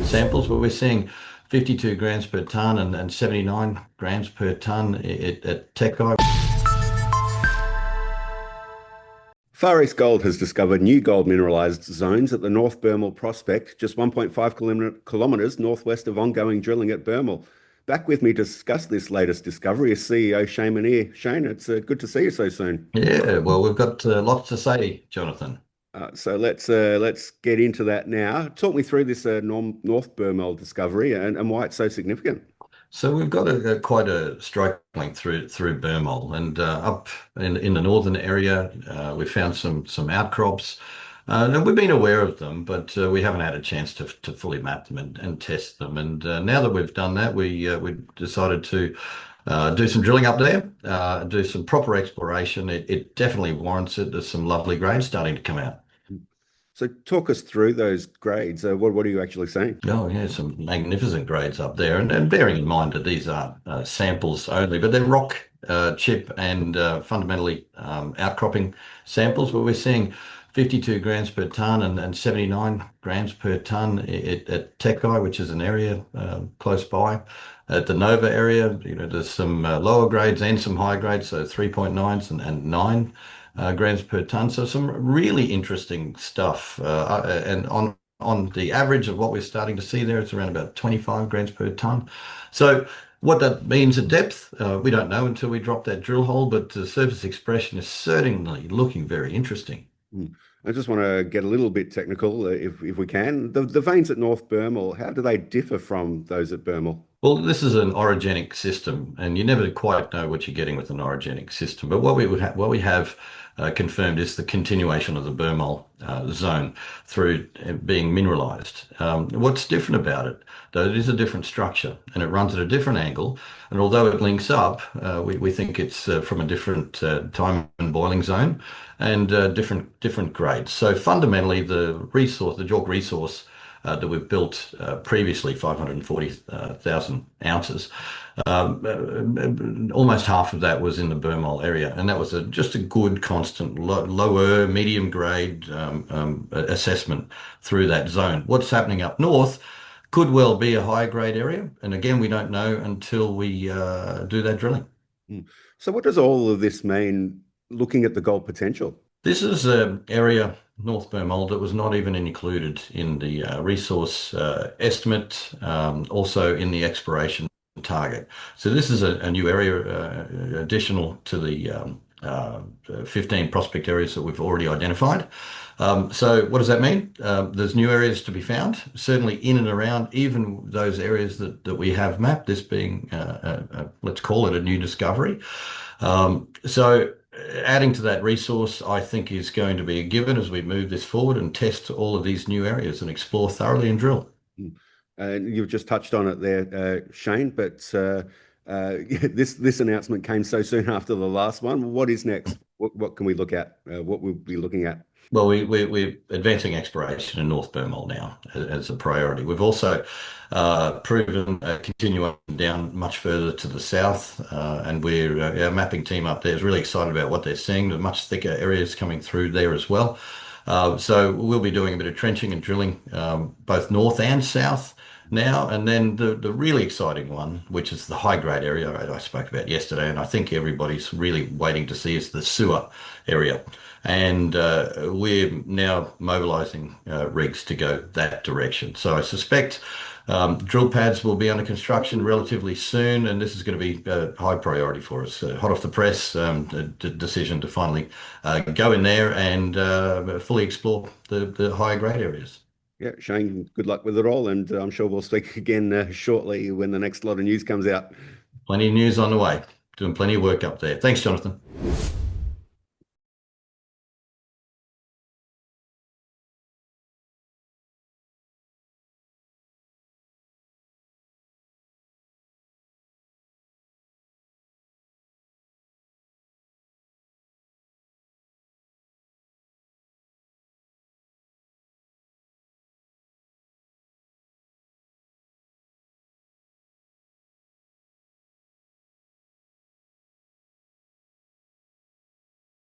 samples, but we're seeing 52 grams per tonne and 79 grams per tonne at Teck-Eye. Far East Gold has discovered new gold mineralised zones at the North Bermel prospect, just 1.5 kilometres northwest of ongoing drilling at Bermel. Back with me to discuss this latest discovery is CEO Shane Menere. Shane, it's good to see you so soon. Yeah, well, we've got lots to say, Jonathan. So let's get into that now. Talk me through this North Bermel discovery and why it's so significant. So we've got quite a strike length through Bermol, and up in the northern area, we found some outcrops. Now we've been aware of them, but we haven't had a chance to fully map them and test them. And now that we've done that, we decided to do some drilling up there, do some proper exploration. It definitely warrants it. There's some lovely grades starting to come out. So talk us through those grades. What are you actually saying? Oh, yeah, some magnificent grades up there. And bearing in mind that these are samples only, but they're rock, chip, and fundamentally outcropping samples. But we're seeing 52 grams per tonne and 79 grams per tonne at Teck-Eye, which is an area close by. At the Nova area, there's some lower grades and some high grades, so 3.9s and 9 grams per tonne. So some really interesting stuff. And on the average of what we're starting to see there, it's around about 25 grams per tonne. So what that means at depth, we don't know until we drop that drill hole, but the surface expression is certainly looking very interesting. I just want to get a little bit technical, if we can. The veins at North Bermel, how do they differ from those at Bermel? Well, this is an orogenic system, and you never quite know what you're getting with an orogenic system. But what we have confirmed is the continuation of the Bermol zone through being mineralized. What's different about it, though, it is a different structure, and it runs at a different angle. And although it links up, we think it's from a different time and boiling zone and different grades. So fundamentally, the JORC resource that we've built previously, 540,000 ounces. Almost half of that was in the Bermol area, and that was just a good, constant, lower, medium grade assessment through that zone. What's happening up north could well be a higher grade area, and again, we don't know until we do that drilling. So what does all of this mean looking at the gold potential? This is an area, North Bermol, that was not even included in the resource estimate, also in the exploration target. So this is a new area additional to the 15 prospect areas that we've already identified. So what does that mean? There's new areas to be found, certainly in and around even those areas that we have mapped, this being, let's call it a new discovery. So adding to that resource, I think, is going to be a given as we move this forward and test all of these new areas and explore thoroughly and drill. You've just touched on it there, Shane, but this announcement came so soon after the last one. What is next? What can we look at? What we'll be looking at? Well, we're advancing exploration in North Bermol now as a priority. We've also proven continuing down much further to the south, and our mapping team up there is really excited about what they're seeing. There's much thicker areas coming through there as well. So we'll be doing a bit of trenching and drilling both north and south now. And then the really exciting one, which is the high grade area I spoke about yesterday, and I think everybody's really waiting to see, is the Suwa area. And we're now mobilizing rigs to go that direction. So I suspect drill pads will be under construction relatively soon, and this is going to be a high priority for us. Hot off the press, the decision to finally go in there and fully explore the higher grade areas. Yeah, Shane, good luck with it all, and I'm sure we'll speak again shortly when the next lot of news comes out. Plenty of news on the way. Doing plenty of work up there. Thanks, Jonathan.